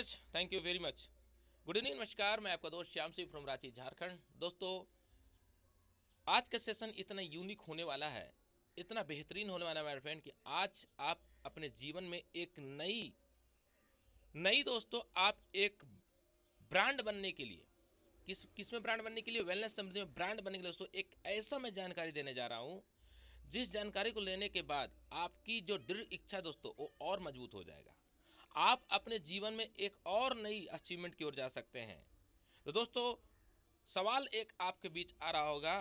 Much, thank you very much. Good evening, नमस्कार। मैं आपका दोस्त श्याम सिंह फ्रॉम रांची, झारखंड। दोस्तों, आज का सेशन इतना यूनिक होने वाला है, इतना बेहतरीन होने वाला है मेरे फ्रेंड, कि आज आप अपने जीवन में एक नई नई दोस्तों, आप एक ब्रांड बनने के लिए, किस में ब्रांड बनने के लिए, वेलनेस समृद्धि में ब्रांड बनने के लिए दोस्तों एक ऐसा मैं जानकारी देने जा रहा हूँ, जिस जानकारी को लेने के बाद आपकी जो दृढ़ इच्छा दोस्तों वो और मजबूत हो जाएगा। आप अपने जीवन में एक और नई अचीवमेंट की ओर जा सकते हैं। तो दोस्तों, सवाल एक आपके बीच आ रहा होगा,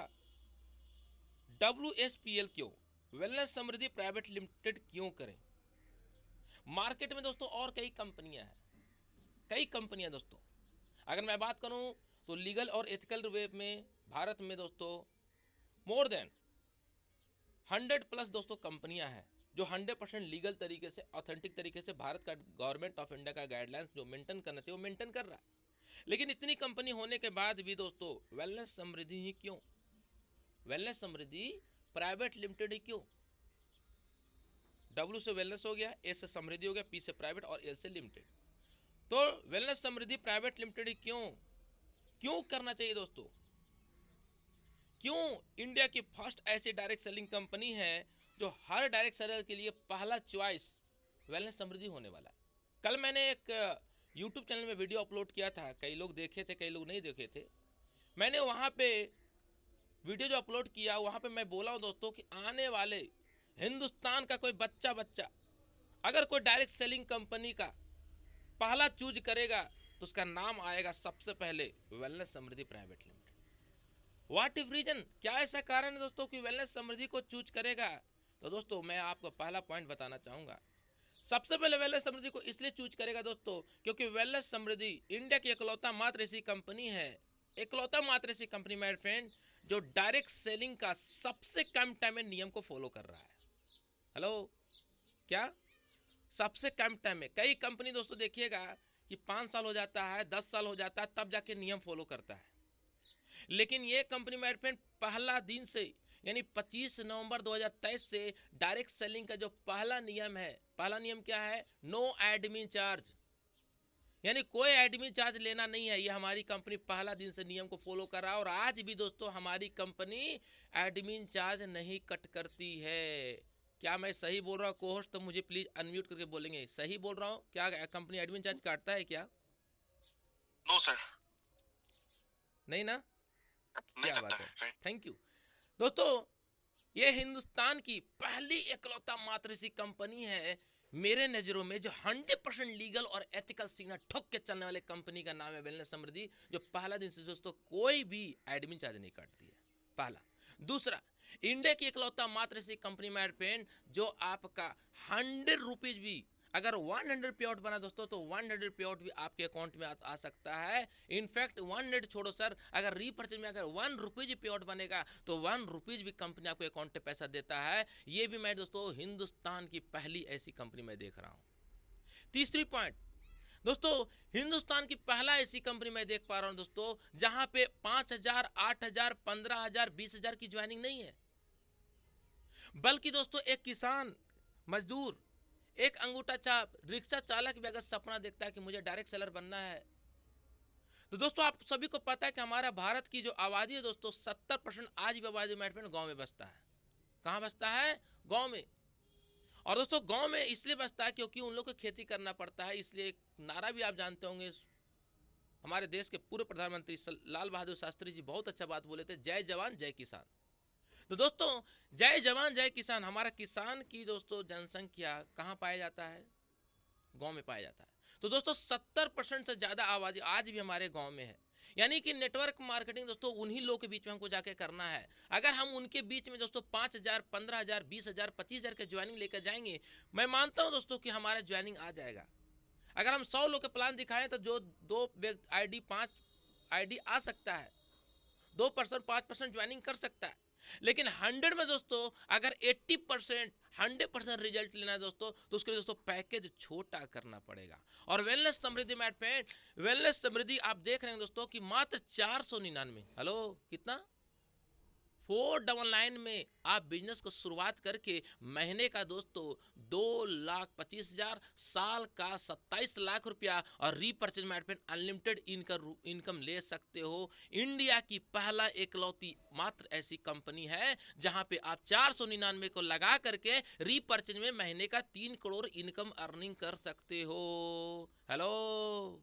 WSPL क्यों, वेलनेस समृद्धि प्राइवेट लिमिटेड क्यों करें? मार्केट में दोस्तों और कई कंपनियां हैं, कई कंपनियां दोस्तों। अगर मैं बात करूं तो लीगल और एथिकल वे में भारत में दोस्तों मोर देन 100 प्लस दोस्तों कंपनियां हैं, जो 100% लीगल तरीके से, ऑथेंटिक तरीके से भारत का गवर्नमेंट ऑफ इंडिया का गाइडलाइंस जो मेंटेन करना चाहिए वो मेंटेन कर रहा है। लेकिन इतनी कंपनी होने के बाद भी दोस्तों वेलनेस समृद्धि ही क्यों, वेलनेस समृद्धि प्राइवेट लिमिटेड ही क्यों? W से वेलनेस हो गया, A से समृद्धि हो गया, P से प्राइवेट और L से लिमिटेड। तो वेलनेस समृद्धि प्राइवेट लिमिटेड ही क्यों, क्यों करना चाहिए दोस्तों? क्यों इंडिया की फर्स्ट ऐसी डायरेक्ट सेलिंग कंपनी है जो हर डायरेक्ट सेलर के लिए पहला चॉइस वेलनेस समृद्धि होने वाला है। कल मैंने एक यूट्यूब चैनल में वीडियो अपलोड किया था, कई लोग देखे थे, कई लोग नहीं देखे थे। मैंने वहाँ पे वीडियो जो अपलोड किया, वहाँ पे मैं बोला हूँ दोस्तों कि आने वाले हिंदुस्तान का कोई बच्चा अगर कोई डायरेक्ट सेलिंग कंपनी का पहला चूज करेगा तो उसका नाम आएगा सबसे पहले wellness Samriddhi private limited. What if reason, क्या ऐसा कारण है दोस्तों कि वेलनेस समृद्धि को चूज करेगा? तो दोस्तों मैं आपको पहला पॉइंट बताना चाहूंगा। सबसे पहले वेलनेस समृद्धि को इसलिए चूज करेगा दोस्तों क्योंकि वेलनेस समृद्धि इंडिया की इकलौता मात्र ऐसी कंपनी है, इकलौता मात्र ऐसी कंपनी मेरे फ्रेंड, जो डायरेक्ट सेलिंग का सबसे कम टाइम में नियम को फॉलो कर रहा है। हेलो, क्या सबसे कम टाइम में? कई कंपनी दोस्तों देखिएगा कि 5 साल हो जाता है, 10 साल हो जाता है, तब जाके नियम फॉलो करता है। लेकिन ये कंपनी मेरे फ्रेंड पहला दिन से, यानी 25 नवंबर 2023 से डायरेक्ट सेलिंग का जो पहला नियम है, पहला नियम क्या है? नो एडमिन चार्ज, यानी कोई एडमिन चार्ज लेना नहीं है। ये हमारी कंपनी पहला दिन से नियम को फॉलो कर रहा है और आज भी दोस्तों हमारी कंपनी एडमिन चार्ज नहीं कट करती है। क्या मैं सही बोल रहा हूँ कोहोस्ट? तो मुझे प्लीज अनम्यूट करके बोलेंगे सही बोल रहा हूँ? क्या कंपनी एडमिन चार्ज काटता है क्या? नो सर, नहीं ना? नहीं क्या करता बात है, है। Thank you. दोस्तों, ये हिंदुस्तान की पहली इकलौता मात्र ऐसी कंपनी है मेरे नज़रों में जो 100% लीगल और एथिकल सिग्नल ठोक के चलने वाले कंपनी का नाम है वेलनेस समृद्धि, जो पहला दिन से दोस्तों कोई भी एडमिन चार्ज नहीं काटती है, पहला। दूसरा, इंडिया की इकलौता मात्र ऐसी कंपनी में पेन जो आपका 100 रुपीज भी, अगर 100 पे आउट बना दोस्तों तो 100 पे आउट भी आपके अकाउंट में आ सकता है। इनफैक्ट 100 छोड़ो सर, अगर रीपर्चेज में अगर 1 रुपीज पे आउट बनेगा तो 1 रुपीज भी कंपनी आपको अकाउंट पे पैसा देता है। ये भी मैं दोस्तों हिंदुस्तान की पहली ऐसी कंपनी में देख रहा हूँ। तीसरी पॉइंट दोस्तों, हिंदुस्तान की पहला ऐसी कंपनी मैं देख पा रहा हूं दोस्तों जहां पे 5,000, 8,000, 15,000, 20,000 की ज्वाइनिंग नहीं है, बल्कि दोस्तों एक किसान, मजदूर, एक अंगूठा छाप रिक्शा चालक भी अगर सपना देखता है कि मुझे डायरेक्ट सेलर बनना है, तो दोस्तों आप सभी को पता है कि हमारा भारत की जो आबादी है दोस्तों 70% आज भी आबादी में गांव में बसता है। कहां बसता है? गांव में। और दोस्तों गांव में इसलिए बसता है क्योंकि उन लोग को खेती करना पड़ता है। इसलिए एक नारा भी आप जानते होंगे, हमारे देश के पूर्व प्रधानमंत्री लाल बहादुर शास्त्री जी बहुत अच्छा बात बोले थे, जय जवान जय किसान। तो दोस्तों जय जवान जय किसान, हमारा किसान की दोस्तों जनसंख्या कहाँ पाया जाता है? गांव में पाया जाता है। तो दोस्तों 70% से ज्यादा आबादी आज भी हमारे गांव में है। यानी कि नेटवर्क मार्केटिंग दोस्तों उन्हीं लोगों के बीच में हमको जाके करना है। अगर हम उनके बीच में दोस्तों 5,000, 15,000, 20,000, 25,000 के ज्वाइनिंग लेकर जाएंगे, मैं मानता हूं दोस्तों कि हमारा ज्वाइनिंग आ जाएगा। अगर हम 100 लोग के प्लान दिखाएं तो जो 2 ID 5 ID आ सकता है, 2%, 5% ज्वाइनिंग कर सकता है। लेकिन 100 में दोस्तों अगर 80%, 100% रिजल्ट लेना है दोस्तों, तो उसके लिए दोस्तों पैकेज छोटा करना पड़ेगा। और वेलनेस समृद्धि में वेलनेस समृद्धि आप देख रहे हैं दोस्तों कि मात्र 499, हेलो कितना, 499 में आप बिजनेस को शुरुआत करके महीने का दोस्तों 2,25,000, साल का 27 लाख रुपया और रीपर्चेज में अनलिमिटेड इनकम ले सकते हो। इंडिया की पहला एकलौती मात्र ऐसी कंपनी है जहां पे आप 499 को लगा करके रीपर्चेज में महीने का 3 करोड़ इनकम अर्निंग कर सकते हो। हेलो,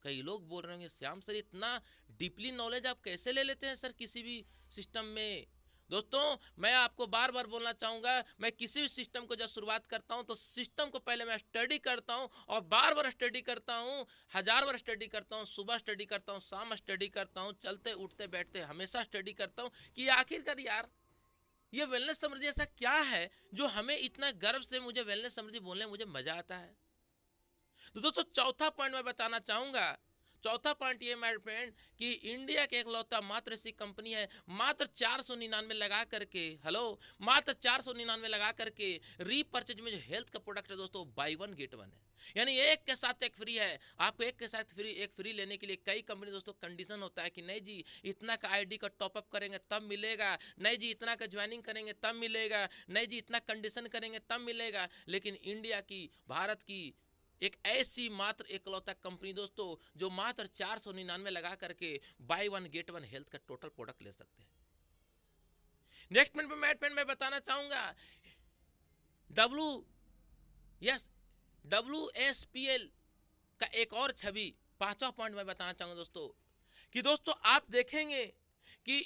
कई लोग बोल रहे होंगे श्याम सर इतना डीपली नॉलेज आप कैसे ले लेते हैं सर किसी भी सिस्टम में। दोस्तों मैं आपको बार बार बोलना चाहूँगा, मैं किसी भी सिस्टम को जब शुरुआत करता हूँ तो सिस्टम को पहले मैं स्टडी करता हूँ और बार बार स्टडी करता हूँ, 1000 बार स्टडी करता हूँ, सुबह स्टडी करता हूँ, शाम स्टडी करता हूँ, चलते उठते बैठते हमेशा स्टडी करता हूँ कि आखिरकार यार ये वेलनेस समृद्धि ऐसा क्या है जो हमें इतना गर्व से मुझे वेलनेस समृद्धि बोलने में मुझे मजा आता है। तो दोस्तों चौथा पॉइंट मैं बताना चाहूंगा, चौथा पॉइंट ये मेरे फ्रेंड कि इंडिया के एकलौता मात्र ऐसी कंपनी है मात्र 499 लगा करके, हेलो, मात्र 499 लगा करके रीपर्चेज में जो हेल्थ का प्रोडक्ट है दोस्तों बाई वन गेट वन है, यानी एक के साथ एक फ्री है। आपको एक के साथ एक फ्री लेने के लिए कई कंपनी दोस्तों कंडीशन होता है कि नहीं जी इतना का आईडी का टॉपअप करेंगे तब मिलेगा, नहीं जी इतना का ज्वाइनिंग करेंगे तब मिलेगा, नहीं जी इतना कंडीशन करेंगे तब मिलेगा। लेकिन इंडिया की, भारत की एक ऐसी मात्र एकलौता कंपनी दोस्तों जो मात्र 499 लगा करके by one get one health का टोटल प्रोडक्ट ले सकते हैं। नेक्स्ट पॉइंट मैं बताना चाहूंगा WSPL का एक और छवि, पांचवा पॉइंट मैं बताना चाहूंगा दोस्तों कि दोस्तों आप देखेंगे कि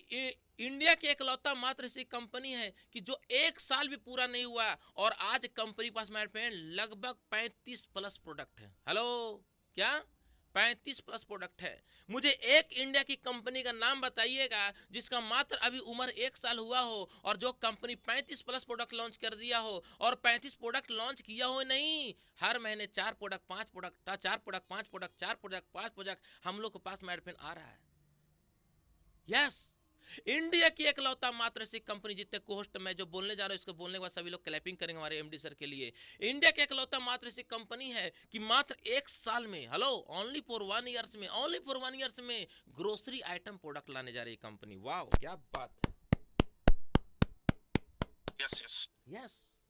इंडिया की एकलौता मात्र ऐसी कंपनी है कि जो एक साल भी पूरा नहीं हुआ और आज कंपनी पास मेरे फ्रेंड लगभग 35 प्लस प्रोडक्ट है। हेलो, क्या 35 प्लस प्रोडक्ट है। मुझे एक इंडिया की कंपनी का नाम बताइएगा जिसका मात्र अभी उम्र एक साल हुआ हो और जो कंपनी 35 प्लस प्रोडक्ट लॉन्च कर दिया हो, और 35 प्रोडक्ट लॉन्च किया हो नहीं, हर महीने 4 product 5 product 4 product 5 product 4 product 5 product हम लोग के पास मेरे फ्रेंड आ रहा है। यस, इंडिया की एकलौता मात्र ऐसी कंपनी, जितने कोस्ट मैं जो बोलने जा रहा हूं इसको बोलने के बाद सभी लोग क्लैपिंग करेंगे हमारे एमडी सर के लिए। इंडिया की एकलौता मात्र ऐसी कंपनी है कि मात्र एक साल में, हेलो, ओनली फॉर 1 ईयर्स में, ओनली फॉर 1 ईयर्स में ग्रोसरी आइटम प्रोडक्ट लाने जा रही है कंपनी। वाह क्या बात है। यस यस यस,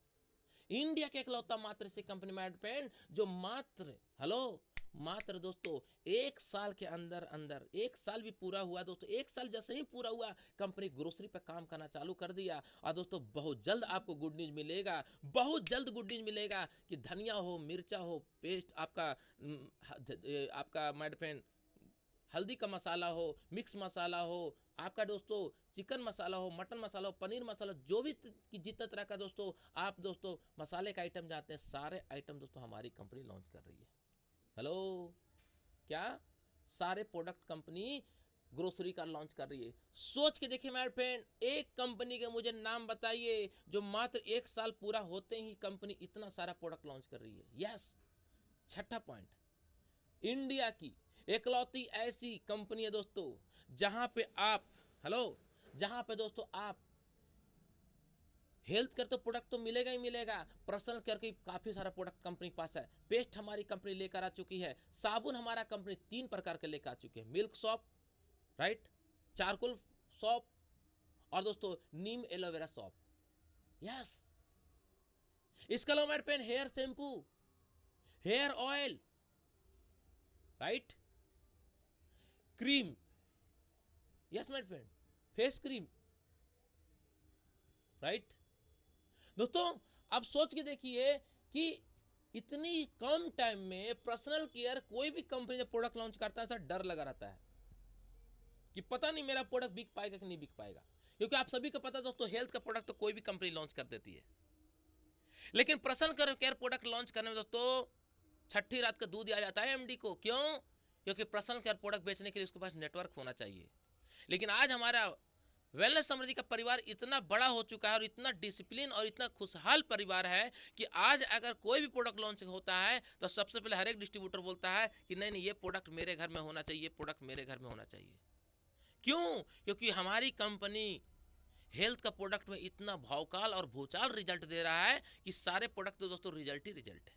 इंडिया के एकलौता मात्र ऐसी कंपनी माय फ्रेंड जो मात्र, हेलो, मात्र दोस्तों एक साल के अंदर अंदर, एक साल भी पूरा हुआ दोस्तों, एक साल जैसे ही पूरा हुआ कंपनी ग्रोसरी पे काम करना चालू कर दिया। और दोस्तों बहुत जल्द आपको गुड न्यूज मिलेगा, बहुत जल्द गुड न्यूज मिलेगा कि धनिया हो, मिर्चा हो, पेस्ट आपका माय फ्रेंड हल्दी का मसाला हो, मिक्स मसाला हो, आपका दोस्तों चिकन मसाला हो, मटन मसाला हो, पनीर मसाला, जो भी जितना तरह का दोस्तों आप दोस्तों मसाले का आइटम चाहते हैं, सारे आइटम दोस्तों हमारी कंपनी लॉन्च कर रही है। हेलो, क्या सारे प्रोडक्ट कंपनी ग्रोसरी का लॉन्च कर रही है। सोच के देखिए मेरे फ्रेंड, एक कंपनी के मुझे नाम बताइए जो मात्र एक साल पूरा होते ही कंपनी इतना सारा प्रोडक्ट लॉन्च कर रही है। यस, छठा पॉइंट, इंडिया की एकलौती ऐसी कंपनी है दोस्तों जहां पे आप, हेलो, जहां पे दोस्तों आप हेल्थ केयर तो प्रोडक्ट तो मिलेगा ही मिलेगा, पर्सनल केयर के काफी सारा प्रोडक्ट कंपनी के पास है। पेस्ट हमारी कंपनी लेकर आ चुकी है, साबुन हमारा कंपनी 3 प्रकार के लेकर आ चुकी है, milk soap, right, charcoal soap और दोस्तों नीम एलोवेरा सॉप। यस, इसके अलावा मेरे पेन hair shampoo, hair oil, right, cream, yes मेरे फ्रेंड, फेस क्रीम, राइट। दोस्तों आप सोच के देखिए कि इतनी कम टाइम में पर्सनल केयर कोई भी कंपनी जब प्रोडक्ट लॉन्च करता है, ऐसा डर लगा रहता है कि पता नहीं मेरा प्रोडक्ट बिक पाएगा कि नहीं बिक पाएगा, क्योंकि आप सभी को पता है दोस्तों हेल्थ का प्रोडक्ट तो कोई भी कंपनी लॉन्च कर देती है, लेकिन पर्सनल केयर प्रोडक्ट लॉन्च करने में दोस्तों छठी रात का दूध आ जाता है एमडी को। क्यों? क्योंकि पर्सनल केयर प्रोडक्ट बेचने के लिए उसके पास नेटवर्क होना चाहिए। लेकिन आज हमारा वेलनेस समृद्धि का परिवार इतना बड़ा हो चुका है और इतना डिसिप्लिन और इतना खुशहाल परिवार है कि आज अगर कोई भी प्रोडक्ट लॉन्च होता है तो सबसे पहले हर एक डिस्ट्रीब्यूटर बोलता है कि नहीं नहीं ये प्रोडक्ट मेरे घर में होना चाहिए, ये प्रोडक्ट मेरे घर में होना चाहिए। क्यों? क्योंकि हमारी कंपनी हेल्थ का प्रोडक्ट में इतना भौकाल और भूचाल रिजल्ट दे रहा है कि सारे प्रोडक्ट तो दोस्तों रिजल्ट ही रिजल्ट है।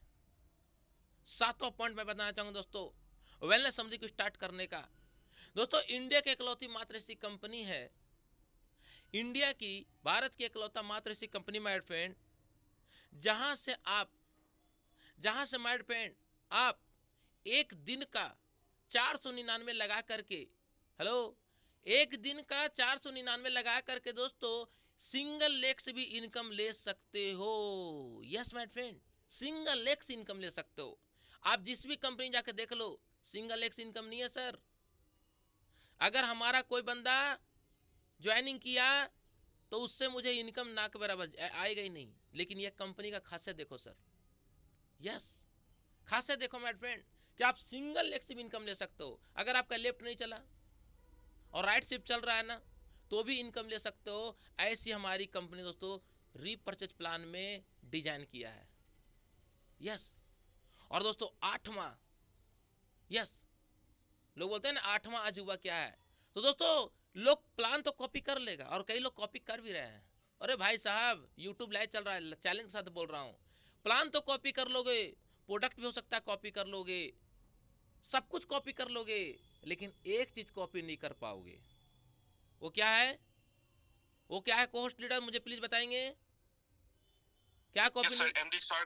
सातवां पॉइंट मैं बताना चाहूंगा दोस्तों वेलनेस समृद्धि को स्टार्ट करने का। दोस्तों इंडिया की इकलौती मात्र ऐसी कंपनी है, इंडिया की, भारत की एकलौता मात्र ऐसी कंपनी माय फ्रेंड जहां से माय फ्रेंड आप एक दिन का 499 लगा करके, हेलो, एक दिन का 499 लगा करके दोस्तों सिंगल लेग से भी इनकम ले सकते हो। Yes my friend, single leg से इनकम ले सकते हो। आप जिस भी कंपनी जाकर देख लो, सिंगल लेग से इनकम नहीं है सर। अगर हमारा कोई बंदा ज्वाइनिंग किया तो उससे मुझे इनकम ना के बराबर आएगा ही नहीं। लेकिन यह कंपनी का खासियत देखो सर, यस, खासियत देखो माय फ्रेंड कि आप सिंगल लेग से भी इनकम ले सकते हो। अगर आपका लेफ्ट नहीं चला और राइट शिफ्ट चल रहा है ना, तो भी इनकम ले सकते हो। ऐसी हमारी कंपनी दोस्तों रीपर्चेज प्लान में डिजाइन किया है। यस, और दोस्तों आठवां, यस, लोग बोलते हैं ना आठवां अजूबा क्या है, तो दोस्तों लोग प्लान तो कॉपी कर लेगा और कई लोग कॉपी कर भी रहे हैं। अरे भाई साहब, यूट्यूब लाइव चल रहा है, चैलेंज के साथ बोल रहा हूँ। प्लान तो कॉपी कर लोगे, प्रोडक्ट भी हो सकता है कॉपी कर लोगे, सब कुछ कॉपी कर लोगे, लेकिन एक चीज कॉपी नहीं कर पाओगे। वो क्या है? वो क्या है कोहोस्ट लीडर, मुझे प्लीज बताएंगे क्या कॉपी यस नहीं? सर,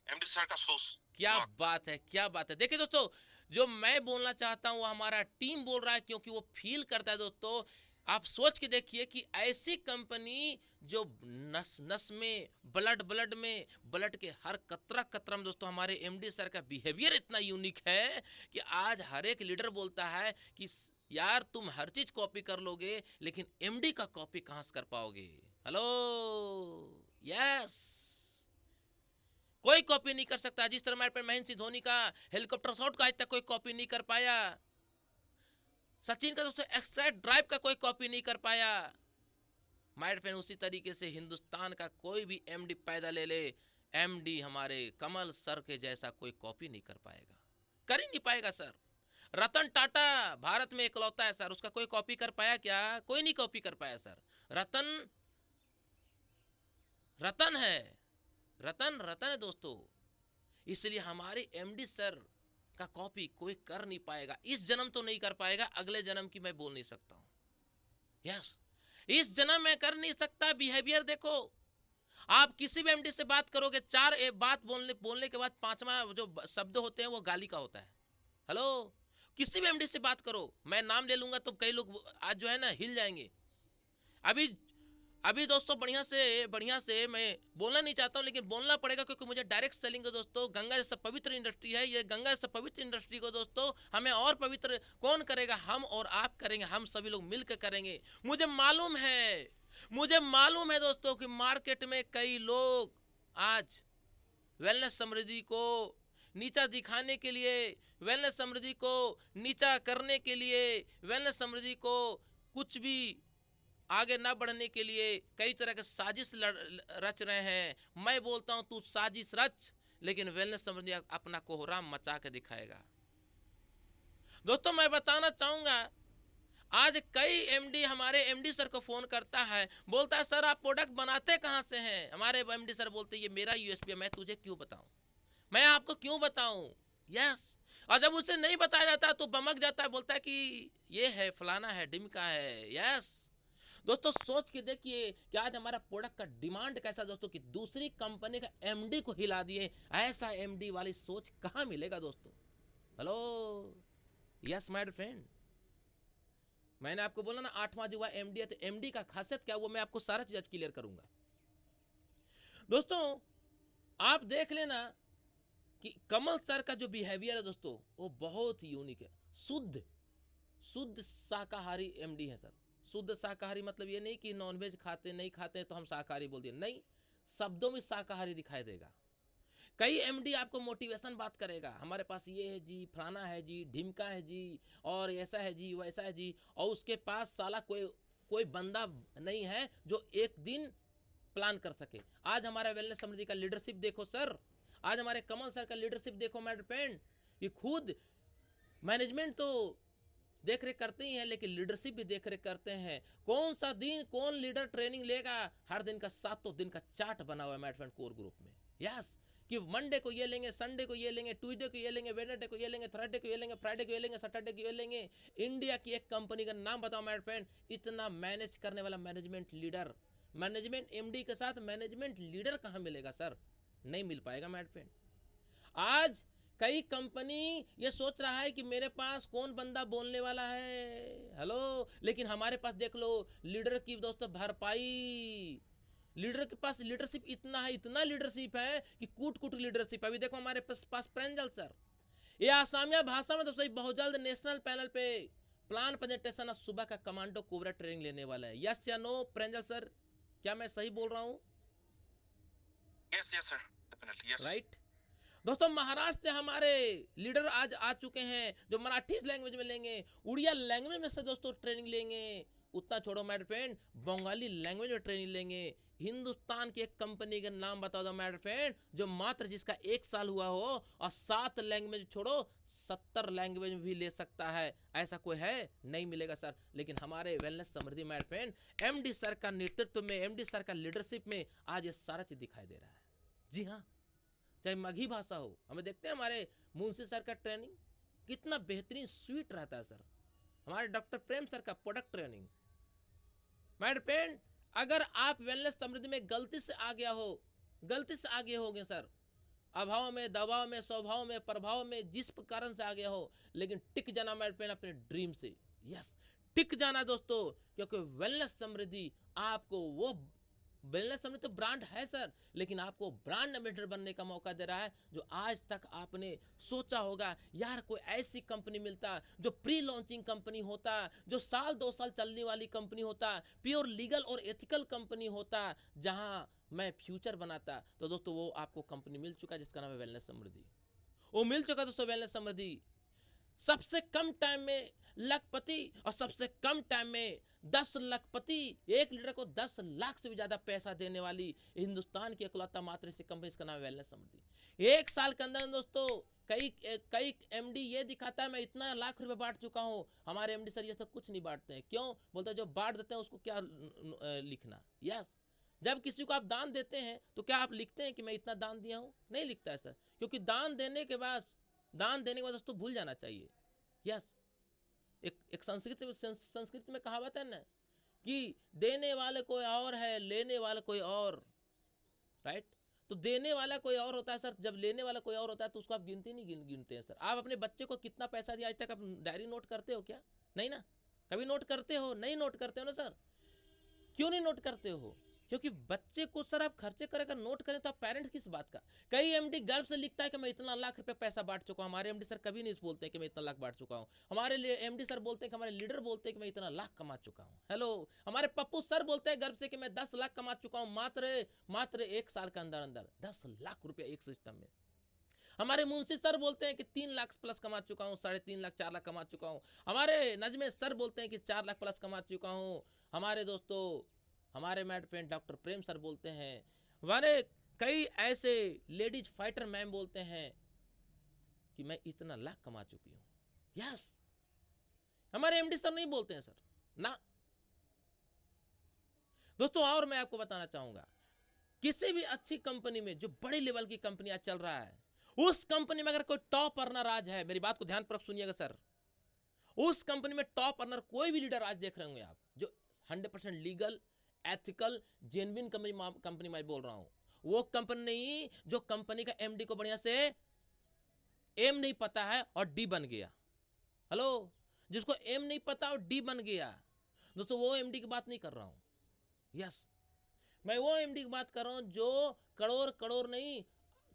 एमडी सर का सोर्स। क्या बात है, क्या बात है। देखिए दोस्तों, जो मैं बोलना चाहता हूं वो हमारा टीम बोल रहा है, क्योंकि वो फील करता है। दोस्तों आप सोच के देखिए कि ऐसी कंपनी जो नस नस में, ब्लड में, ब्लड के हर कतरा कतरा में दोस्तों हमारे एमडी सर का बिहेवियर इतना यूनिक है कि आज हर एक लीडर बोलता है कि यार तुम हर चीज कॉपी कर लोगे, लेकिन एमडी का कॉपी कहां से कर पाओगे। हेलो, यस, कोई कॉपी नहीं कर सकता। जिस तरह हमारे महेंद्र सिंह धोनी का हेलीकॉप्टर शॉट का आज तक कोई कॉपी नहीं कर पाया, सचिन का दोस्तों एक्स्ट्रा ड्राइव का कोई कॉपी नहीं कर पाया। माय फ्रेंड उसी तरीके से हिंदुस्तान का कोई भी एमडी पैदा ले ले, एमडी हमारे कमल सर के जैसा कोई कॉपी नहीं कर पाएगा, कर ही नहीं पाएगा सर। रतन टाटा भारत में इकलौता है सर, उसका कोई कॉपी कर पाया क्या? कोई नहीं कॉपी कर पाया सर। रतन रतन है, रतन रतन है दोस्तों। इसलिए हमारे एमडी सर का कॉपी कोई कर नहीं पाएगा। इस जन्म तो नहीं कर पाएगा, अगले जन्म की मैं बोल नहीं सकता हूं। यस, इस जन्म में कर नहीं सकता। बिहेवियर देखो, आप किसी भी एमडी से बात करोगे, चार बात बोलने के बाद पांचवा जो शब्द होते हैं वो गाली का होता है। हेलो, किसी भी एमडी से बात करो, मैं नाम ले लूंगा तो कई लोग आज जो है ना हिल जाएंगे। अभी दोस्तों बढ़िया से मैं बोलना नहीं चाहता हूं, लेकिन बोलना पड़ेगा क्योंकि मुझे डायरेक्ट सेलिंग है दोस्तों। गंगा जैसा पवित्र इंडस्ट्री है ये, गंगा जैसा पवित्र इंडस्ट्री को दोस्तों हमें और पवित्र कौन करेगा? हम और आप करेंगे, हम सभी लोग मिलकर करेंगे। मुझे मालूम है दोस्तों कि मार्केट में कई लोग आज वेलनेस समृद्धि को नीचा दिखाने के लिए, वेलनेस समृद्धि को नीचा करने के लिए, वेलनेस समृद्धि को कुछ भी आगे ना बढ़ने के लिए कई तरह के साजिश रच रहे हैं। मैं बोलता हूं तू साजिश रच, लेकिन वेलनेस समृद्धि अपना कोहराम मचा के दिखाएगा। दोस्तों मैं बताना चाहूंगा, आज कई एमडी हमारे एमडी सर को फोन करता है, बोलता है सर आप प्रोडक्ट बनाते कहां से हैं? हमारे एमडी सर बोलते ये मेरा यूएसपी है, मैं तुझे क्यों बताऊं, मैं आपको क्यों बताऊं। यस, और जब उसे नहीं बताया जाता तो बमक जाता है, बोलता है कि ये है फलाना है ढिमका है। यस दोस्तों, सोच के देखिए कि आज हमारा प्रोडक्ट का डिमांड कैसा दोस्तों कि दूसरी कंपनी का एमडी को हिला दिए। ऐसा एमडी वाली सोच कहां मिलेगा दोस्तों? हेलो, यस माय फ्रेंड, मैंने आपको बोला ना आठवां जुआ एमडी है, तो एमडी का खासियत क्या वो मैं आपको सारा चीज क्लियर करूंगा। दोस्तों आप देख लेना कि कमल सर का जो बिहेवियर है दोस्तों वो बहुत यूनिक है। शुद्ध शाकाहारी एमडी है सर। शुद्ध शाकाहारी मतलब ये नहीं कि नॉनवेज नहीं खाते तो हम शाकाहारी बोल दिए, नहीं, शब्दों में शाकाहारी दिखाई देगा। कई एमडी आपको मोटिवेशन बात करेगा, हमारे पास ये है जी, फलाना है जी, ढिमका है जी, और ऐसा है जी, वैसा है जी, और उसके पास साला कोई बंदा नहीं है जो एक दिन प्लान कर सके। आज हमारा वेलनेस समृद्धि का लीडरशिप देखो सर, आज हमारे कमल सर का लीडरशिप देखो माय फ्रेंड, ये खुद मैनेजमेंट तो देख रेख करते ही हैं, लेकिन लीडरशिप भी देख रेख करते हैं। कौन सा दिन कौन लीडर ट्रेनिंग लेगा, हर दिन का 7 दिन का चार्ट बना हुआ है माय फ्रेंड कोर ग्रुप में। यस, कि मंडे को ये लेंगे, संडे को ये लेंगे, ट्यूसडे को ये लेंगे, वेडनेसडे को ये लेंगे, थर्सडे को ये लेंगे, फ्राइडे को ये लेंगे, सैटरडे को ये लेंगे। इंडिया की एक कंपनी का नाम बताओ मेरे फ्रेंड, इतना मैनेज करने वाला मैनेजमेंट लीडर, मैनेजमेंट एमडी के साथ मैनेजमेंट लीडर कहाँ मिलेगा सर? नहीं मिल पाएगा मेरे फ्रेंड। आज कई कंपनी ये सोच रहा है कि मेरे पास कौन बंदा बोलने वाला है, हेलो, लेकिन हमारे पास देख लो लीडर की दोस्तों भरपाई, लीडर के पास लीडरशिप इतना है, इतना लीडरशिप है कि कूट कूट लीडरशिप है। अभी देखो हमारे पास प्रेंजल सर, ये आसामिया भाषा में दोस्तों बहुत जल्द नेशनल पैनल पे प्लान प्रेजेंटेशन और सुबह का कमांडो कोबरा ट्रेनिंग लेने वाला है। यस या नो प्रेंजल सर, क्या मैं सही बोल रहा हूँ? Yes, yes, sir. Definitely, yes. Right दोस्तों, महाराष्ट्र से हमारे लीडर आज आ चुके हैं जो मराठी लैंग्वेज में लेंगे, उड़िया लैंग्वेज में से दोस्तों ट्रेनिंग लेंगे, उतना छोड़ो मेरे फ्रेंड, बंगाली लैंग्वेज में ट्रेनिंग लेंगे। हिंदुस्तान की एक कंपनी का नाम बता दो मेरे फ्रेंड, जो मात्र जिसका 1 साल हुआ हो और 7 लैंग्वेज छोड़ो 70 लैंग्वेज में भी ले सकता है। ऐसा कोई है? नहीं मिलेगा सर। लेकिन हमारे वेलनेस समृद्धि मेरे फ्रेंड एमडी सर का नेतृत्व में, एमडी सर का लीडरशिप में आज ये सारा चीज दिखाई दे रहा है। जी हाँ, चाहे मगही भाषा हो, हमें देखते हैं हमारे मुंशी सर का ट्रेनिंग कितना बेहतरीन स्वीट रहता है सर, हमारे डॉक्टर प्रेम सर का प्रोडक्ट ट्रेनिंग। माय फ्रेंड, अगर आप वेलनेस समृद्धि में गलती से आ गया हो, गलती से आगे होगे सर, अभाव में, दबाव में, स्वभाव में, प्रभाव में, जिस कारण से आ गया हो, लेकिन टिक जाना माय फ्रेंड अपने ड्रीम से। यस, टिक जाना दोस्तों, क्योंकि वेलनेस समृद्धि आपको वो, वेलनेस समृद्धि तो ब्रांड है सर, लेकिन आपको ब्रांड एम्बेसडर बनने का मौका दे रहा है। जो आज तक आपने सोचा होगा यार कोई ऐसी कंपनी मिलता जो प्री लॉन्चिंग कंपनी होता, जो 1-2 साल चलने वाली कंपनी होता, प्योर लीगल और एथिकल कंपनी होता, जहां मैं फ्यूचर बनाता, तो दोस्तों वो आपको कंपनी मिल चुका जिसका नाम है वेलनेस समृद्धि। वो मिल चुका दोस्तों वेलनेस समृद्धि। सबसे कम टाइम में लखपति और सबसे कम टाइम में 10 लखपति, एक लीडर को 10 लाख से भी ज्यादा पैसा देने वाली हिंदुस्तान की इकलौता मात्र ऐसी कंपनी, इसका नाम है वेलनेस समृद्धि। 1 साल के अंदर दोस्तों कई एमडी ये दिखाता है मैं इतना लाख रुपए बांट चुका हूं। हमारे एमडी सर ये सब कुछ नहीं बांटते हैं। क्यों? बोलते हैं जो बांट देते हैं उसको क्या लिखना। यस, जब किसी को आप दान देते हैं तो क्या आप लिखते हैं कि मैं इतना दान दिया हूं? नहीं लिखता है सर, क्योंकि दान देने के बाद दोस्तों भूल जाना चाहिए। यस, एक संस्कृत में कहावत है ना कि देने वाले कोई और है, लेने वाला कोई और, राइट? तो देने वाला कोई और होता है सर, जब लेने वाला कोई और होता है तो उसको आप गिनते नहीं गिनते हैं सर। आप अपने बच्चे को कितना पैसा दिया आज तक आप डायरी नोट करते हो क्या? नहीं ना। कभी नोट करते हो? नहीं नोट करते हो ना सर। क्यों नहीं नोट करते हो? क्योंकि बच्चे को सर आप खर्चे करें नोट करें तो आप पेरेंट्स किस बात का। कई एमडी गर्व से लिखता है कि मैं इतना लाख रुपए पैसा बांट चुका हूं। हमारे एमडी सर कभी नहीं बोलते कि मैं इतना लाख बांट चुका हूं। हमारे लिए एमडी सर बोलते हैं कि हमारे लीडर बोलते हैं कि मैं इतना लाख कमा चुका हूं। हेलो, हमारे पप्पू सर बोलते हैं गर्व से कि मैं 10 लाख कमा चुका हूं मात्र 1 साल के अंदर अंदर 10 लाख रुपया एक सिस्टम में। हमारे मुंशी सर बोलते हैं कि 3 लाख प्लस कमा चुका हूं, 3.5 लाख 4 लाख कमा चुका हूं। हमारे नजमे सर बोलते हैं कि 4 लाख प्लस कमा चुका हूं। हमारे दोस्तों, हमारे मैड फ्रेंड डॉक्टर प्रेम सर बोलते हैं, हमारे कई ऐसे लेडीज फाइटर मैम बोलते हैं कि मैं इतना लाख कमा चुकी हूं। यस, हमारे एमडी सर नहीं बोलते हैं सर ना दोस्तों। और मैं आपको बताना चाहूंगा, किसी भी अच्छी कंपनी में जो बड़े लेवल की कंपनी आज चल रहा है, उस कंपनी में अगर कोई टॉप अर्नर आज है, मेरी बात को ध्यानपूर्वक सुनिएगा सर, उस कंपनी में टॉप अर्नर कोई भी लीडर आज देख रहे होंगे आप, जो 100% लीगल, एथिकल, जेन्युइन कंपनी मैं बोल रहा हूं, वो कंपनी नहीं जो कंपनी का एमडी को बढ़िया से एम नहीं पता है और डी बन गया। हेलो, जिसको एम नहीं पता और डी बन गया दोस्तों, वो एमडी की बात नहीं कर रहा हूं। यस, मैं वो एमडी की बात कर रहा हूं जो करोड़ नहीं,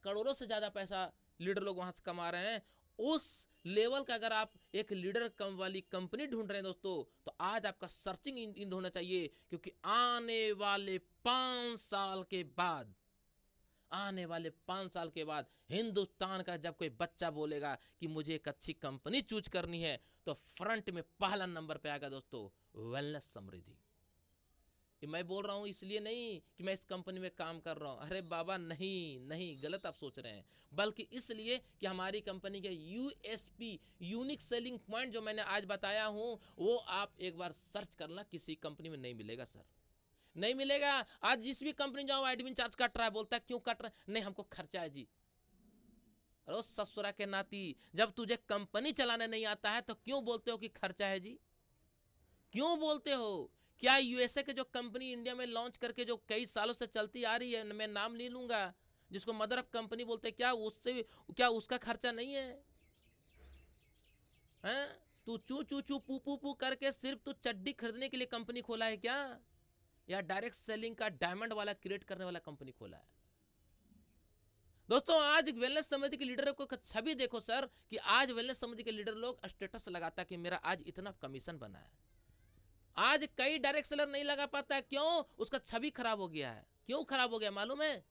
करोड़ों से ज्यादा पैसा लीडर लोग वहां से कमा रहे हैं। उस लेवल का अगर आप एक लीडर कम वाली कंपनी ढूंढ रहे हैं दोस्तों, तो आज आपका सर्चिंग इन होना चाहिए, क्योंकि आने वाले 5 साल के बाद, आने वाले 5 साल के बाद हिंदुस्तान का जब कोई बच्चा बोलेगा कि मुझे एक अच्छी कंपनी चूज करनी है, तो फ्रंट में पहला नंबर पे आएगा दोस्तों वेलनेस समृद्धि। मैं बोल रहा हूं इसलिए नहीं कि मैं इस कंपनी में काम कर रहा हूं, अरे बाबा नहीं, गलत आप सोच रहे हैं, बल्कि इसलिए कि हमारी कंपनी के यूएसपी, यूनिक सेलिंग पॉइंट जो मैंने आज बताया हूं, वो आप एक बार सर्च करना, किसी कंपनी में नहीं मिलेगा सर, नहीं मिलेगा। आज जिस भी कंपनी जाओ एडमिन चार्ज कट रहा है, बोलता है क्यों कट रहा है? नहीं, हमको खर्चा है जी। अरे ससुरा के नाती, जब तुझे कंपनी चलाने नहीं आता है तो क्यों बोलते हो कि खर्चा है जी? क्यों बोलते हो? क्या यूएसए के जो कंपनी इंडिया में लॉन्च करके जो कई सालों से चलती आ रही है, मैं नाम नहीं लूंगा, जिसको मदर ऑफ कंपनी बोलते हैं, क्या उससे, क्या उसका खर्चा नहीं है? हैं? तू चू चू चू पू पू पू करके सिर्फ तू चड्डी खरीदने के लिए कंपनी खोला है क्या, या डायरेक्ट सेलिंग का डायमंड वाला क्रिएट करने वाला कंपनी खोला है? दोस्तों आज वेलनेस समिति के लीडर को छवि देखो सर, कि आज वेलनेस समिति के लीडर लोग स्टेटस लगाता कि मेरा आज इतना कमीशन बना है। आज कई डायरेक्ट सेलर नहीं लगा पाता है, क्यों? उसका छवि खराब हो गया है। क्यों खराब हो गया मालूम है?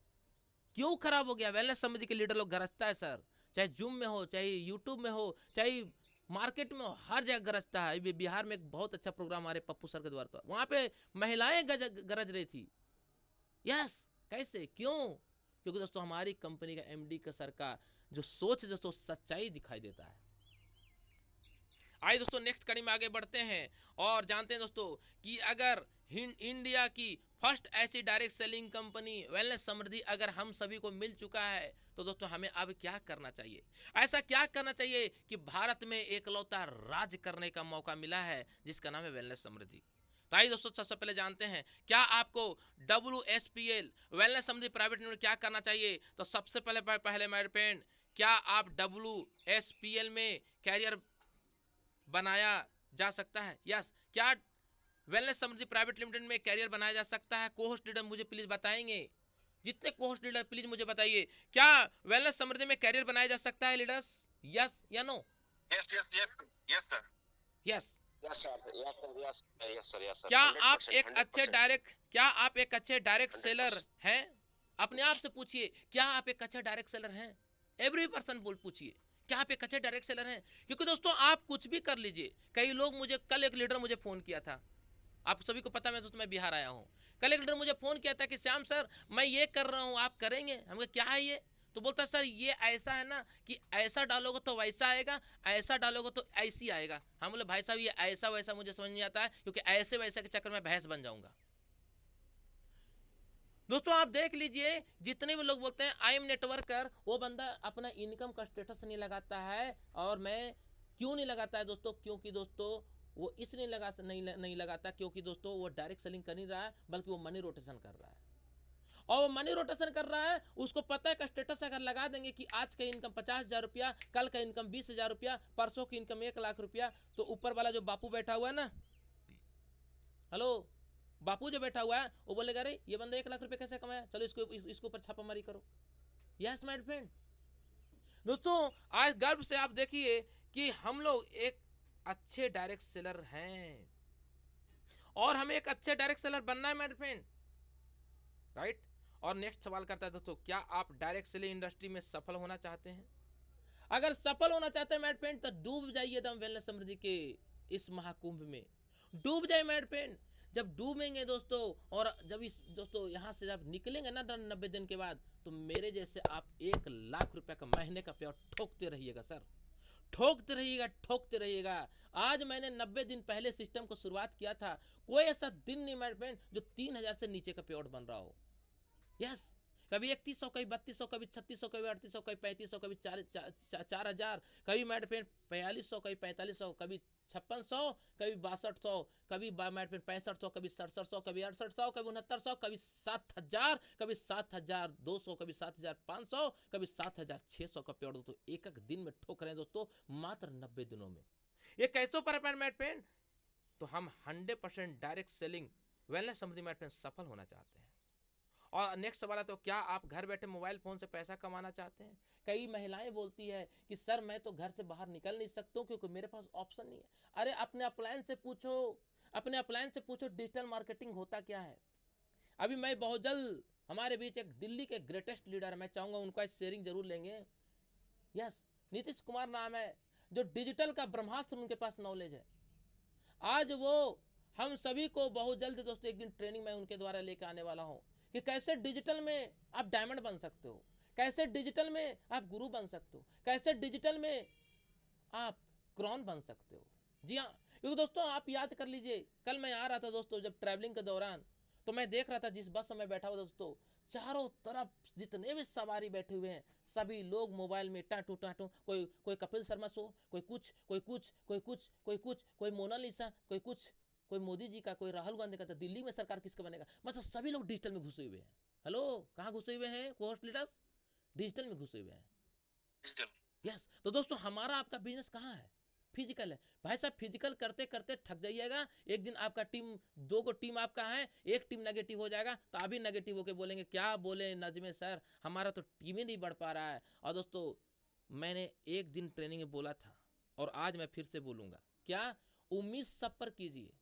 क्यों खराब हो गया? वेलनेस समिति के लीडर लोग गरजता है सर, चाहे जूम में हो, चाहे यूट्यूब में हो, चाहे मार्केट में हो, हर जगह गरजता है। अभी बिहार में एक बहुत अच्छा प्रोग्राम हमारे पप्पू सर के द्वारा था, वहां पे महिलाएं गरज रही थी। यस, कैसे? क्यों? क्योंकि दोस्तों हमारी कंपनी का एमडी का सर का जो सोच दोस्तों सच्चाई दिखाई देता है। आइए दोस्तों नेक्स्ट कड़ी में आगे बढ़ते हैं और जानते हैं दोस्तों कि अगर इंडिया की फर्स्ट ऐसी डायरेक्ट सेलिंग कंपनी वेलनेस समृद्धि अगर हम सभी को मिल चुका है, तो दोस्तों हमें अब क्या करना चाहिए? ऐसा क्या करना चाहिए कि भारत में एकलौता राज करने का मौका मिला है, जिसका नाम है वेलनेस समृद्धि। तो आइए दोस्तों सबसे पहले जानते हैं क्या आपको WSPL wellness Samriddhi private limited क्या करना चाहिए। तो सबसे पहले मेरे फ्रेंड, क्या आप WSPL में कैरियर बनाया जा सकता है? यस, क्या वेलनेस समृद्धि प्राइवेट लिमिटेड में कैरियर बनाया जा सकता है? को होस्ट लीडर मुझे प्लीज बताएंगे, जितने को होस्ट लीडर प्लीज मुझे बताइए, क्या वेलनेस समृद्धि में कैरियर बनाया जा सकता है लीडर्स? यस या no? Yes, yes, yes, yes, sir. Yes. Yes, sir. Yes, sir. Yes, yes, sir. Yes, sir. क्या आप 100%, एक अच्छे 100%. डायरेक्ट, क्या आप एक अच्छे डायरेक्ट सेलर 100%. हैं? अपने आप से पूछिए, क्या आप एक अच्छे डायरेक्ट सेलर हैं? एवरी पर्सन बोल पूछिए, क्या आप एक अच्छे डायरेक्ट सेलर हैं? क्योंकि दोस्तों आप कुछ भी कर लीजिए, कई लोग मुझे, कल एक लीडर मुझे फोन किया था, आप सभी को पता है दोस्तों मैं बिहार आया हूँ। कल एक लीडर मुझे फोन किया था कि श्याम सर मैं ये कर रहा हूँ, आप करेंगे? हम कहा क्या है ये? तो बोलता सर ये ऐसा है ना कि ऐसा डालोगे तो वैसा आएगा, ऐसा डालोगे तो ऐसी आएगा। हम बोले भाई साहब ये ऐसा वैसा मुझे समझ नहीं आता है, क्योंकि ऐसे वैसे के चक्कर में भैंस बन जाऊंगा। दोस्तों आप देख लीजिए, जितने भी लोग बोलते हैं आई एम नेटवर्कर, वो बंदा अपना इनकम का स्टेटस नहीं लगाता है। और मैं क्यों नहीं लगाता है दोस्तों? क्योंकि दोस्तों वो इसलिए नहीं लगाता क्योंकि दोस्तों वो डायरेक्ट सेलिंग कर नहीं रहा है, बल्कि वो मनी रोटेशन कर रहा है। और वो मनी रोटेशन कर रहा है, उसको पता है कि स्टेटस अगर लगा देंगे कि आज का इनकम 50,000 रुपया, कल का इनकम 20,000 रुपया, परसों की इनकम 1,00,000 रुपया, तो ऊपर वाला जो बापू बैठा हुआ है ना, हेलो, बापू जो बैठा हुआ है वो बोलेगा अरे ये बंदा 1,00,000 रुपये कैसे कमाया, चलो इसके ऊपर छापामारी करो। Yes my friend. दोस्तों आज गर्व से आप देखिए कि हम लोग एक अच्छे डायरेक्ट सेलर हैं, और हमें एक अच्छे डायरेक्ट सेलर बनना है मेरे फ्रेंड, राइट। और नेक्स्ट सवाल करता है दोस्तों, क्या आप डायरेक्ट सेलिंग इंडस्ट्री में सफल होना चाहते हैं? अगर सफल होना चाहते हैं मेरे फ्रेंड तो डूब जाइए दम वेलनेस समृद्धि के इस महाकुंभ में, डूब जाए मेरे फ्रेंड। जब डूबेंगे दोस्तों, और जब इस दोस्तों यहाँ से जब निकलेंगे ना 90 दिन के बाद, तो मेरे जैसे आप 1,00,000 रुपए का महीने का पेड़ ठोकते रहिएगा सर, ठोकते रहिएगा, ठोकते रहिएगा। आज मैंने 90 दिन पहले सिस्टम को शुरुआत किया था, कोई ऐसा दिन नहीं मेरे फ्रेंड जो 3,000 से नीचे का पेड़ बन रहा हो। यस, कभी 3100, कभी 3200, कभी 3600, कभी 3800, कभी 3500, कभी 4,000, कभी मेरे फ्रेंड 4,500, कभी 4,500, कभी 5,600, कभी 6,200, कभी मेरे फ्रेंड 6,500, कभी 6,700, कभी 6,800, कभी 6,900, कभी 7,000, कभी 7,200, कभी 7,500, कभी 7,600 का पेड़ दोस्तों एक दिन में ठोक रहे हैं दोस्तों, मात्र 90 दिनों में। ये कैसो पर मेरे फ्रेंड? तो हम 100% डायरेक्ट सेलिंग वेलनेस समृद्धि मेरे फ्रेंड सफल होना चाहते हैं। और नेक्स्ट सवाल है, तो क्या आप घर बैठे मोबाइल फोन से पैसा कमाना चाहते हैं? कई महिलाएं बोलती है कि सर मैं तो घर से बाहर निकल नहीं सकता हूं क्योंकि मेरे पास ऑप्शन नहीं है। अरे अपने अपलायंस से पूछो, अपने अपलायंस से पूछो डिजिटल मार्केटिंग होता क्या है। अभी मैं बहुत जल्द, हमारे बीच एक दिल्ली के ग्रेटेस्ट लीडर, मैं चाहूंगा उनका शेयरिंग जरूर लेंगे। यस, नीतीश कुमार नाम है, जो डिजिटल का ब्रह्मास्त्र उनके पास नॉलेज है। आज वो हम सभी को बहुत जल्द दोस्तों एक दिन ट्रेनिंग में उनके द्वारा लेकर आने वाला हूं कि कैसे डिजिटल में आप डायमंड बन सकते हो, कैसे डिजिटल में आप गुरु बन सकते हो, कैसे डिजिटल में आप क्रॉन बन सकते हो। जी हाँ, क्योंकि दोस्तों आप याद कर लीजिए, कल मैं आ रहा था दोस्तों जब ट्रैवलिंग के दौरान, तो मैं देख रहा था जिस बस में बैठा हुआ दोस्तों, चारों तरफ जितने भी सवारी बैठे हुए हैं सभी लोग मोबाइल में टाटू टाटू, कोई कोई कपिल शर्मा शो, कोई कुछ कोई कुछ कोई कुछ कोई कुछ, कोई मोनालिसा, कोई कुछ, कोई मोदी जी का, कोई राहुल गांधी का, तो दिल्ली में सरकार किसका बनेगा, मतलब सभी लोग डिजिटल में घुसे हुए हैं। हेलो, कहाँ घुसे हुए हैं कोस्ट लीडर्स? डिजिटल में घुसे हुए हैं। डिजिटल। यस, तो दोस्तों हमारा आपका बिजनेस कहाँ है? फिजिकल है भाई साहब। फिजिकल करते करते थक जाइएगा, एक दिन आपका टीम, दो को टीम आपका है, एक टीम नेगेटिव हो जाएगा तो आप भी नेगेटिव होके बोलेंगे क्या बोले नजमे सर, हमारा तो टीम ही नहीं बढ़ पा रहा है। और दोस्तों मैंने एक दिन ट्रेनिंग में बोला था और आज मैं फिर से बोलूंगा, क्या? उम्मीद सब पर कीजिए,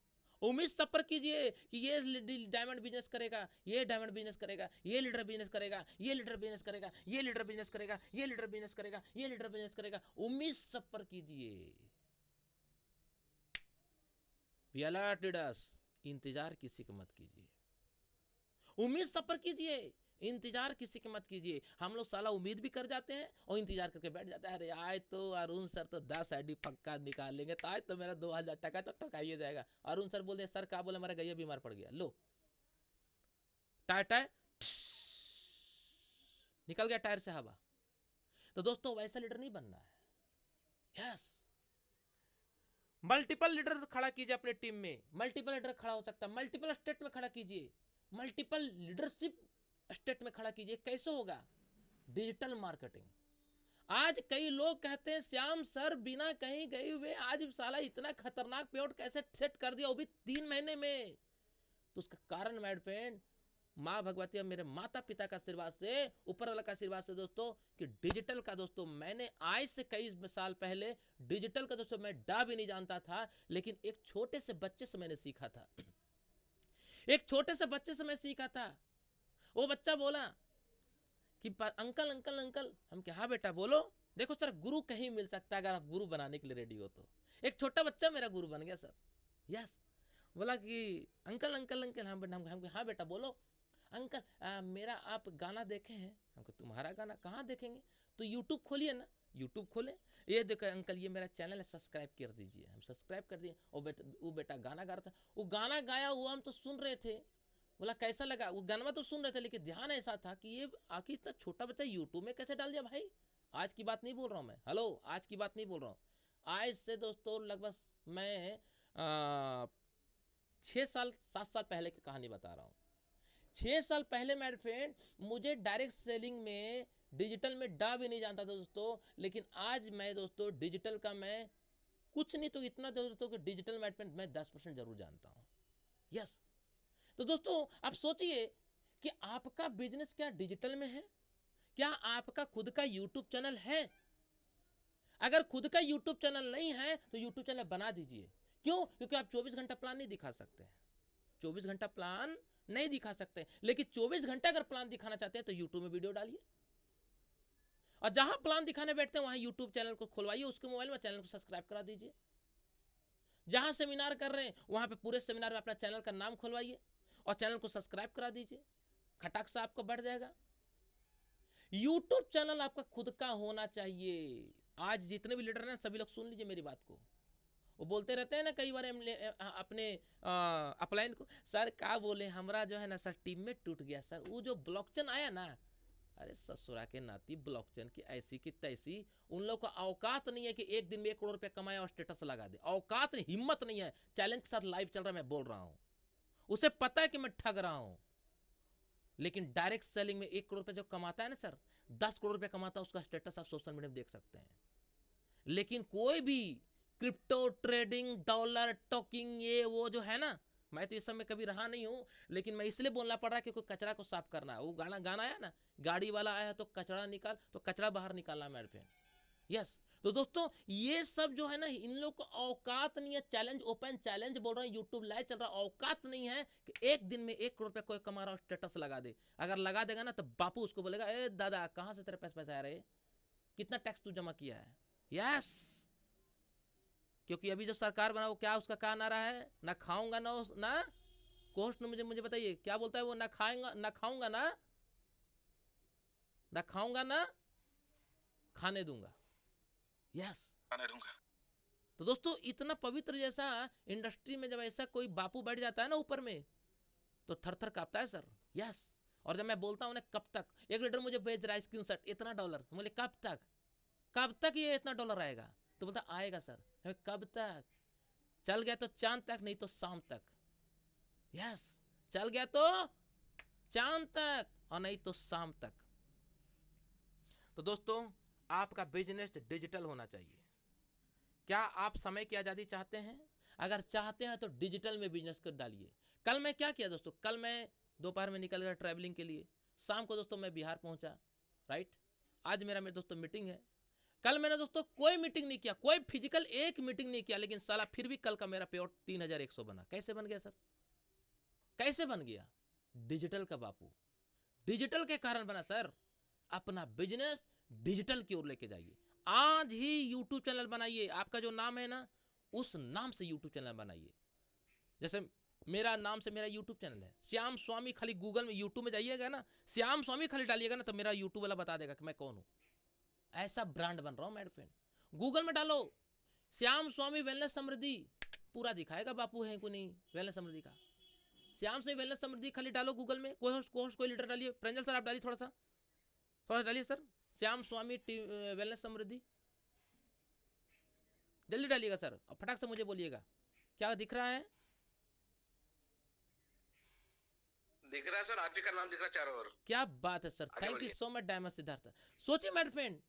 उम्मीद सब पर कीजिए कि ये डायमंड बिजनेस करेगा, ये डायमंड बिजनेस करेगा, ये लीडर बिजनेस करेगा, ये लीडर बिजनेस करेगा, ये लीडर बिजनेस करेगा, ये लीडर बिजनेस करेगा, ये लीडर बिजनेस करेगा। उम्मीद सब पर कीजिए। बी अलर्ट लीडर्स, इंतजार किसी का मत कीजिए, उम्मीद सब पर कीजिए, इंतजार किसी की मत कीजिए। हम लोग साला उम्मीद भी कर जाते हैं और इंतजार करके बैठ जाता है, अरे आज तो अरुण सर तो 10 आईडी पक्का निकाल लेंगे, तो आज तो मेरा 2000 टका तो टकाइए जाएगा। अरुण सर बोल दे, सर क्या बोले, हमारा गैया बीमार पड़ गया, लो टायर निकल गया टायर से हवा। तो दोस्तों वैसा लीडर नहीं बनना है। यस, मल्टीपल लीडर खड़ा कीजिए अपने टीम में, मल्टीपल लीडर खड़ा हो सकता है, मल्टीपल स्टेट में खड़ा कीजिए, मल्टीपल लीडरशिप स्टेट में खड़ा कीजिए। कैसे होगा? Digital marketing. आज कई लोग कहते हैं श्याम सर बिना कहीं गए हुए आज साला इतना खतरनाक पेआउट कैसे सेट कर दिया, वो भी 3 महीने में। तो उसका कारण माय फ्रेंड, माँ भगवती और मेरे माता पिता का आशीर्वाद से, ऊपर वाला का आशीर्वाद से दोस्तों, कि डिजिटल का दोस्तों मैंने आज से कई साल पहले डिजिटल का दोस्तों मैं डा भी नहीं जानता था, लेकिन एक छोटे से बच्चे से मैंने सीखा था, एक छोटे से बच्चे से मैं सीखा था। वो बच्चा बोला कि अंकल अंकल अंकल, हम क्या? हाँ बेटा बोलो। देखो सर, गुरु कहीं मिल सकता है अगर आप गुरु बनाने के लिए रेडी हो तो। एक छोटा बच्चा मेरा गुरु बन गया सर। यस, बोला कि अंकल अंकल अंकल, हाँ बेटा बोलो। अंकल मेरा आप गाना देखे हैं? हमको तुम्हारा गाना कहाँ देखेंगे? तो यूट्यूब खोलिए ना, यूट्यूब खोले, ये देखो अंकल ये मेरा चैनल है, सब्सक्राइब कर दीजिए। हम सब्सक्राइब कर दिए। वो बेटा गाना गा रहा था, वो गाना गाया हुआ हम तो सुन रहे थे। बोला कैसा लगा? वो गाना तो सुन रहे थे लेकिन ध्यान ऐसा था कि ये आखिर इतना छोटा बच्चा यूट्यूब में कैसे डाल दिया भाई। आज की बात नहीं बोल रहा हूँ मैं, हेलो, आज की बात नहीं बोल रहा हूँ। आज से दोस्तों लगभग मैं 6 साल 7 साल पहले की कहानी बता रहा हूँ। 6 साल पहले मेरे फ्रेंड, मुझे डायरेक्ट सेलिंग में डिजिटल में डा भी नहीं जानता था दोस्तों, लेकिन आज मैं दोस्तों डिजिटल का मैं कुछ नहीं तो इतना दोस्तों कि डिजिटल मैनेजमेंट मैं 10% जरूर जानता हूँ। यस, तो दोस्तों आप सोचिए कि आपका बिजनेस क्या डिजिटल में है? क्या आपका खुद का यूट्यूब चैनल है? अगर खुद का यूट्यूब चैनल नहीं है तो यूट्यूब चैनल बना दीजिए। क्यों? क्योंकि आप 24 घंटा प्लान नहीं दिखा सकते हैं, 24 घंटा प्लान नहीं दिखा सकते, लेकिन 24 घंटा अगर प्लान दिखाना चाहते हैं तो यूट्यूब में वीडियो डालिए, और जहां प्लान दिखाने बैठते हैं वहां यूट्यूब चैनल को खुलवाइए, उसके मोबाइल में चैनल को सब्सक्राइब करा दीजिए। जहां सेमिनार कर रहे हैं वहां पे पूरे सेमिनार में अपना चैनल का नाम खुलवाइए और चैनल को सब्सक्राइब करा दीजिए, खटाक से आपको बढ़ जाएगा। यूट्यूब चैनल आपका खुद का होना चाहिए। आज जितने भी लीडर हैं सभी लोग सुन लीजिए मेरी बात को। वो बोलते रहते हैं ना कई बार अपने अपलाइन को, सर क्या बोले हमारा जो है ना सर टीम में टूट गया सर, वो जो ब्लॉकचेन आया ना, अरे ससुरा के नाती ब्लॉकचेन की ऐसी की तैसी, उन लोग का औकात नहीं है कि एक दिन में 1 करोड़ रुपया कमाए और स्टेटस लगा दे, औकात नहीं, हिम्मत नहीं है। चैलेंज के साथ लाइव चल रहा है, मैं बोल रहा हूँ, उसे पता है कि मैं ठग रहा हूँ। लेकिन डायरेक्ट सेलिंग में 1 करोड़ रुपया जो कमाता है ना सर, 10 करोड़ रुपया कमाता है, उसका स्टेटस आप सोशल मीडिया में देख सकते हैं। लेकिन कोई भी क्रिप्टो ट्रेडिंग, डॉलर टॉकिंग, ये वो जो है ना, मैं तो इस सब में कभी रहा नहीं हूँ, लेकिन मैं इसलिए बोलना पड़ रहा है कि कोई कचरा को साफ करना है। वो गाना आया ना, गाड़ी वाला आया तो कचरा निकाल, तो कचरा बाहर निकालना मेरे फ्रेंड। यस, तो दोस्तों ये सब जो है ना, इन लोग को औकात नहीं है। चैलेंज, ओपन चैलेंज बोल रहा हूँ, यूट्यूब लाइव चल रहा है, औकात नहीं है कि एक दिन में 1 करोड़ रुपया कोई कमा रहा हो स्टेटस लगा दे। अगर लगा देगा ना तो बापू उसको बोलेगा, ए दादा कहाँ से तेरे पैसे आ रहे, कितना टैक्स तू जमा किया है। यस, क्योंकि अभी जो सरकार बना वो क्या, उसका क्या नारा है, ना खाऊंगा ना कोस्ट, मुझे बताइए क्या बोलता है वो, ना खाऊंगा ना खाऊंगा ना खाने दूंगा। यस, खाने दूंगा। तो दोस्तों इतना पवित्र जैसा इंडस्ट्री में जब ऐसा कोई बापू बैठ जाता है ना ऊपर में, तो थर थर कांपता है सर। यस। और जब मैं बोलता हूँ ना कब तक, एक लीडर मुझे भेज रहा है स्क्रीनशॉट इतना डॉलर, बोले कब तक ये इतना डॉलर आएगा, तो बोलता आएगा सर। कब तक? चल गया तो चांद तक, नहीं तो शाम तक। यस, चल गया तो चांद तक और नहीं तो शाम तक। तो दोस्तों, आपका बिजनेस डिजिटल होना चाहिए। क्या आप समय की आज़ादी चाहते हैं? अगर चाहते हैं तो डिजिटल में बिजनेस कर डालिए। कल मैं क्या किया दोस्तों, कल मैं दोपहर में निकल गया ट्रैवलिंग के लिए, शाम को दोस्तों मैं बिहार पहुंचा, राइट। आज मेरा मेरे दोस्तों मीटिंग है। कल मैंने दोस्तों कोई मीटिंग नहीं किया, कोई फिजिकल एक मीटिंग नहीं किया, लेकिन साला फिर भी कल का मेरा पे आउट 3100 बना। कैसे बन गया सर? कैसे बन गया? डिजिटल का बापू, डिजिटल के कारण बना सर। अपना बिजनेस डिजिटल की ओर लेके जाइए। आज ही यूट्यूब चैनल बनाइए। आपका जो नाम है ना, उस नाम से यूट्यूब चैनल बनाइए। जैसे मेरा नाम से मेरा यूट्यूब चैनल है श्याम स्वामी। खाली गूगल में यूट्यूब में जाइएगा ना, श्याम स्वामी खाली डालिएगा ना, तो मेरा यूट्यूब वाला बता देगा कि मैं कौन हूं। ऐसा ब्रांड बन रहा हूं मेरे फ्रेंड। गूगल में डालो श्याम स्वामी वेलनेस समृद्धि, पूरा दिखाएगा बापू है को नहीं वेलनेस समृद्धि का। श्याम से वेलनेस समृद्धि खाली डालो गूगल में। कोई होस्ट कोई लीडर डालिए। प्रंजल सर आप डालिए, थोड़ा सा डालिए सर, श्याम स्वामी वेलनेस समृद्धि, जल्दी डालिएगा सर। और फटाक से मुझे बोलिएगा क्या दिख रहा है। दिख रहा है सर, आप ही का नाम दिख रहा है चारों ओर। क्या बात है sir, thank you so much diamond Siddharth. सोचिए माय फ्रेंड,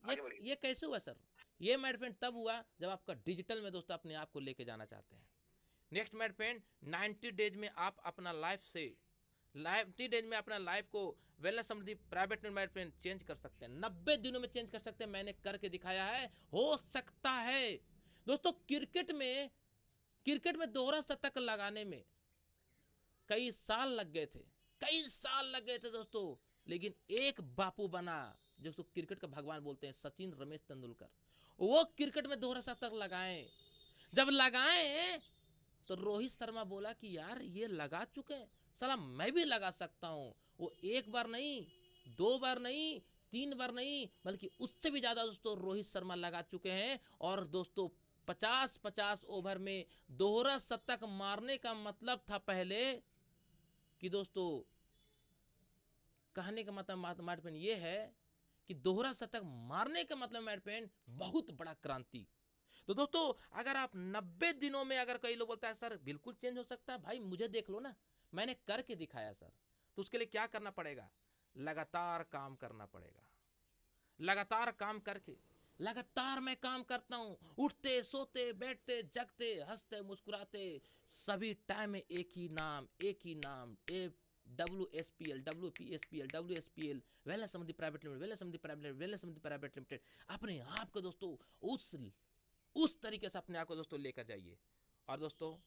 ये कैसे हुआ सर? ये माय फ्रेंड तब हुआ जब आपका डिजिटल में दोस्तों अपने आप को लेके जाना चाहते हैं। नेक्स्ट माय फ्रेंड, 90 डेज में आप अपना लाइफ को वेलनेस समृद्धि प्राइवेट में फ्रेंड चेंज कर सकते हैं। 90 दिनों में चेंज कर सकते हैं। मैंने करके दिखाया है, हो सकता है दोस्तों। क्रिकेट में दोहरा शतक लगाने में कई साल लग गए थे दोस्तों, लेकिन एक बापू बना जो तो क्रिकेट का भगवान बोलते हैं, सचिन रमेश तेंदुलकर। वो क्रिकेट में दोहरा शतक लगाए। जब लगाए तो रोहित शर्मा बोला कि यार ये लगा चुके हैं, साला मैं भी लगा सकता हूं। वो एक बार नहीं, 2 बार नहीं, 3 बार नहीं, बल्कि उससे भी ज्यादा दोस्तों रोहित शर्मा लगा चुके हैं। और दोस्तों 50-50 ओवर में दोहरा शतक मारने का मतलब था पहले कि दोस्तों, कहने का मतलब मैडपेन ये है कि दोहरा शतक मारने का मतलब मैडपेन बहुत बड़ा क्रांति। तो दोस्तों, अगर आप 90 दिनों में, अगर कई लोग बोलता है सर बिल्कुल चेंज हो सकता है, भाई मुझे देख लो ना, मैंने करके दिखाया सर। तो उसके लिए क्या करना पड़ेगा? लगातार काम करना पड़ेगा। लगातार काम करके, लगातार मैं काम करता हूं, उठते सोते बैठते जगते हंसते मुस्कुराते सभी टाइम में एक ही नाम WSPL, WPSPL, wellness Samriddhi private limited, wellness Samriddhi private limited. अपने आप को दोस्तों उस तरीके से अपने आप को दोस्तों लेकर जाइए। और दोस्तों,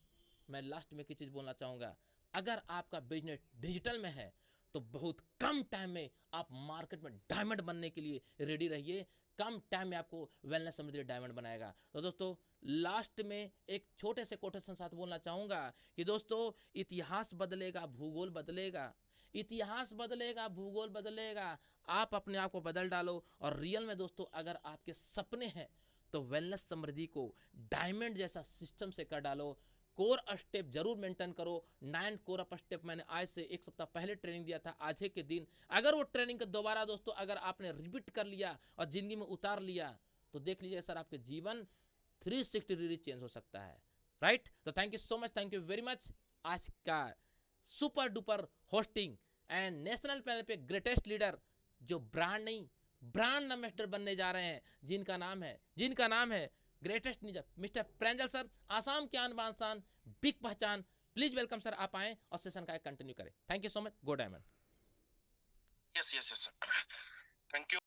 मैं लास्ट में एक चीज बोलना चाहूंगा, अगर आपका बिजनेस डिजिटल में है तो बहुत कम टाइम में आप मार्केट में डायमंड बनने के लिए रेडी रहिए। कम टाइम में आपको वेलनेस समृद्धि डायमंड बनाएगा। तो दोस्तों, लास्ट में एक छोटे से कोटेशन साथ बोलना चाहूंगा कि दोस्तों, इतिहास बदलेगा, भूगोल बदलेगा, इतिहास बदलेगा, भूगोल बदलेगा। आप अपने आप को बदल डालो। और रियल में दोस्तों, अगर आपके सपने हैं तो वेलनेस समृद्धि को डायमंड जैसा सिस्टम से कर डालो। कोर स्टेप जरूर मेंटेन करो। 9 कोर अप स्टेप मैंने आज से 1 सप्ताह पहले ट्रेनिंग दिया था। आज के दिन अगर वो ट्रेनिंग का दोबारा दोस्तों अगर आपने रिपीट कर लिया और जिंदगी में उतार लिया, तो देख लीजिए सर, आपके जीवन 360 डिग्री चेंज हो सकता है, राइट। तो thank you so much, thank you very much. आज का super duper hosting and national panel पे ग्रेटेस्ट लीडर जो ब्रांड नहीं ब्रांड एम्बेसडर बनने जा रहे हैं, जिनका नाम है greatest leader mister Pranjal sir, Assam के आन बान शान, बिग पहचान। प्लीज वेलकम सर, आप आए और सेशन का कंटिन्यू करें। Thank you so much. Go diamond. Yes, thank you.